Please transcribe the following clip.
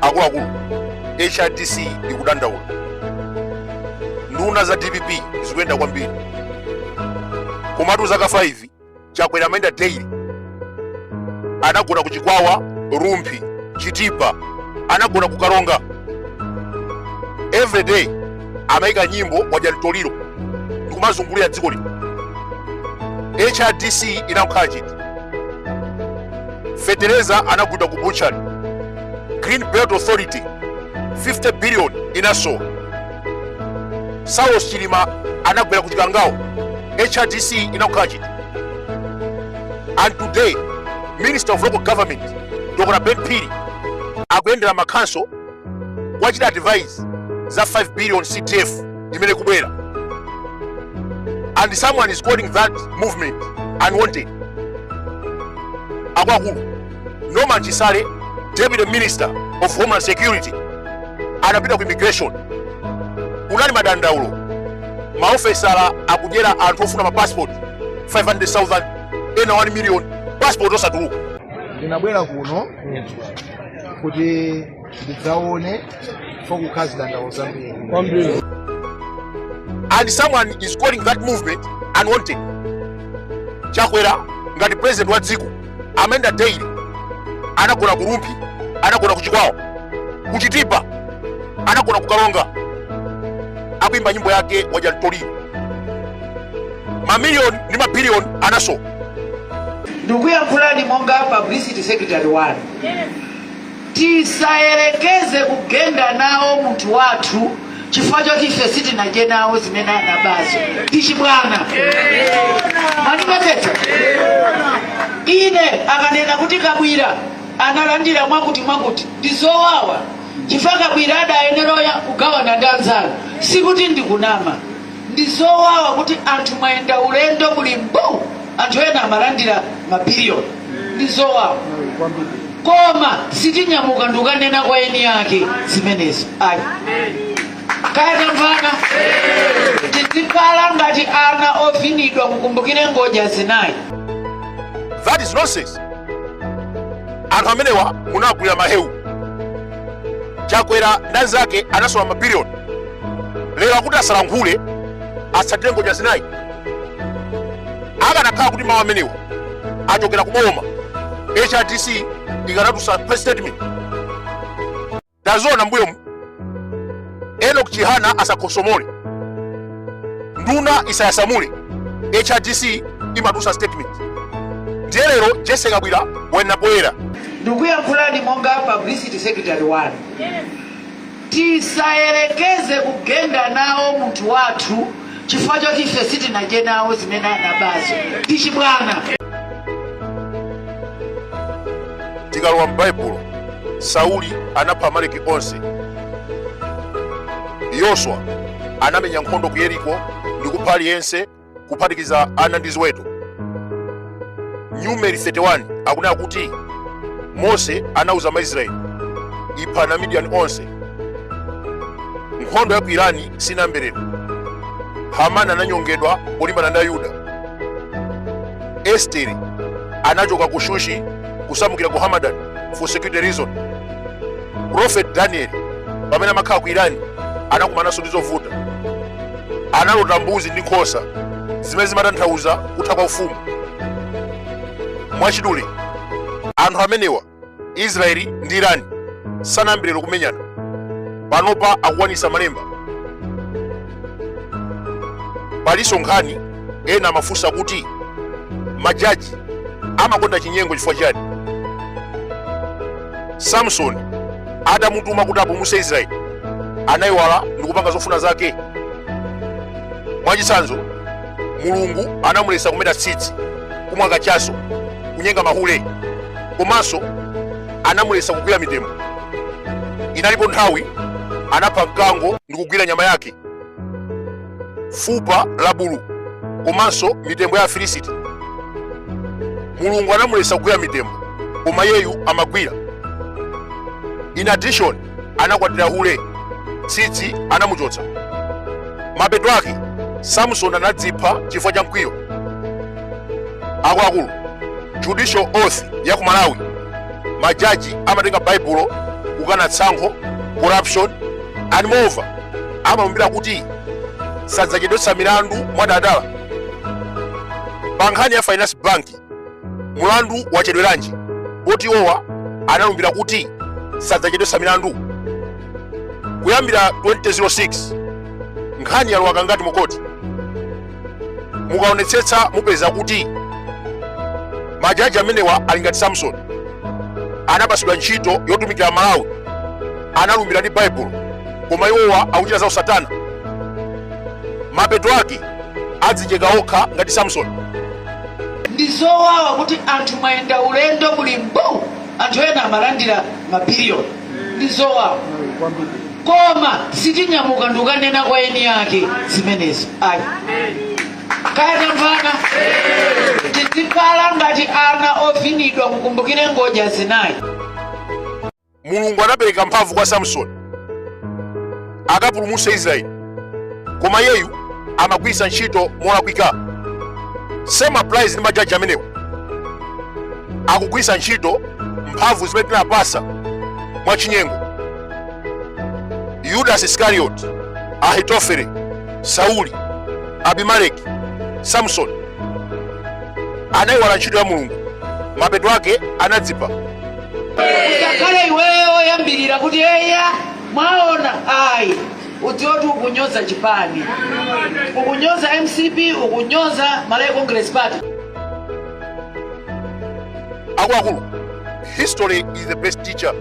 akuluakulu HRDC ikudandaula, nduna za DPP zikuyenda kwambiri. Komatu zaka 5 Chakwera amayenda daily, anagona ku Chikwawa, Rumpi, Chitipa, anagona ku Karonga. Every day amayika nyimbo waja Toliro ndikumazungulira dziko lino. HRDC inakhala chiti, Fetereza anagunda ku Butchery, Green Belt Authority 50 billion inaso, Saulos Chilima anagwera ku Chikangawo. HRDC inakhala chiti. And today Minister of Local Government Dr. Ben Piri akuyendera makanso wachita advise za 5 billion CTF imene kubwera, and someone is calling that movement unwanted. Akuluakulu Norman Chisale, Deputy Minister of Homeland Security, anapita ku immigration, unali madandaulo maofesala akujera anthu ofuna ma passport 500,000 ena 1 million passport osatuluka. Ndinabwera kuno kuti ndidzaone fokukazi dandaulo zambiri. And someone is calling that movement unwanted. Chakwera ngati president wa dziko amenda daily, anagona ku Rumpi, anagona ku Chikwawa, ku Chitipa, anagona ku Karonga, akuimba nyimbo yake waja Toliro. Mamilioni ndi mabilioni anaso. Ndikuyankhulani monga publicity secretary wanu, tisayerekeze kugenda nawo munthu wathu chifukwa choti ife sitinaje nawo zimene anabazo tichibwana. Manipeteta ine akanena kuti Kabwira analandira mwakuti ndizowawa chifukwa Kabwira adayeneroya kugawana ndi anzanu, sikuti ndikunama. Ndizowawa kuti anthu mwayenda ulendo muli mbu anthu ena amalandira mabilioni. Ndizowawa koma sitinyamuka ndikanena kwa eni yake zimenezo. Ayi kaya mvana titikala ngati ana ovinidwa kukumbukire ngoja zinayi. That is nonsense. Anthu amenewa munagwira mahewu. Chakwera ndi zake anasowa mabilioni. Lero akuti asalankhule asatire ngoja zinayi. Akanakhala kuti mawu amenewa achokera ku boma, HRDC ikanatusa press statement. Tazona mbuyomu Enoch Chihana asakhosomole, nduna isayasamule, HRDC imatusa statement. Ndiye lero Jesse Kabwira wenapoera. Ndikuyankhulani monga publicity secretary wanu, tisayerekeze kugenda nawo munthu wathu chifukwa choti ife sitinaje nawo zimene anabazo tichibwana. Tikalowa m'Baibulo, Sauli anapha Amaleki onse. Yoswa anamenya nkhondo ku Yeriko ndi kupha aliyense kuphatikiza ana ndi ziweto. Numeri 31 akunena kuti Mose anauza Maisraeli ipha na Midian onse. Nkhondo ya ku Irani sinamberero. Hamani ananyongedwa polimbana ndi Yuda. Esteri anachoka ku Shushi kusamukira ku Hamadan for security reason. Prophet Daniel pamene amakhala ku Irani anakumanaso ndi zovuta. Analota mbuzi ndi nkhosa zimene zimatanthauza kutha kwa ufumu. Mwachidule anthu amenewa Israeli ndi Irani sanayambirero kumenyana, panopa akukwanisa malemba. Palinso nkhani ena amafunsa kuti majaji amakonda chinyengo chifukwa chani. Samson adamutuma kuti apumuse Israeli, anayiwala ndi kupanga zofuna zake. Mwachitsanzo Mulungu anamulesa kumeta tsitsi, kumwa kachaso, kunyenga mahule, komanso anamulesa kugwira mitembo. Inalipo nthawi anapha mkango ndi kugwira nyama yake, fupa la bulu, komanso mitembo ya Afilisiti. Mulungu anamulesa kugwira mitembo, koma yeyu amagwira. In addition anakwatira hule, tsitsi anamuchotsa. Mapeto ake Samson anadzipha chifukwa cha mkwiyo. Akuluakulu, judicial oath ya ku Malawi, majaji amatenga Baibulo kukana tsankho, corruption and moreover amalumbira kuti sadzachedwetsa milandu mwadadala. Pa nkhani ya Finance Bank mulandu wachedweranji poti iwowa analumbira kuti sadzachedwetsa milandu. Kuyambira 2006 nkhani yalowa ngati mukoti, mukaonetsetsa mupeza kuti majaji amenewa ali ngati Samson anapasidwa ntchito yotumikira Malawi, analumbira ndi Baibulo, koma iwowa akuchita za usatana. Mapeto ake adzicheka okha ngati Samson. Ndizowawa kuti anthu mwayenda ulendo muli mbu, anthu ena amalandira mabiliyoni. Ndizowawa. Koma sitinyamuka ndikanena kwa eni yake zimenezo. Ayi. Kaya tamvana? Titikala ngati ana ovinidwa, mukumbukire ngodya zinayi. Mulungu anapereka mphamvu kwa Samson akapulumutsa Israeli, koma yeyu amagwiritsa ntchito molakwika. Same applies ndi majaji amenewa. Akugwiritsa ntchito mphamvu zimene tinapasa mwachinyengo. Judas Iscariot, Ahitofele, Sauli, Abimeleki, Samson anayiwala ntchito ya Mulungu, mapeto ake anadzipa. Usakhale iweyo yambirira kuti eya mwaona ayi utioti ukunyoza chipani, ukunyoza MCP, ukunyoza Malawi Congress Party. Akuluakulu, history is the best teacher.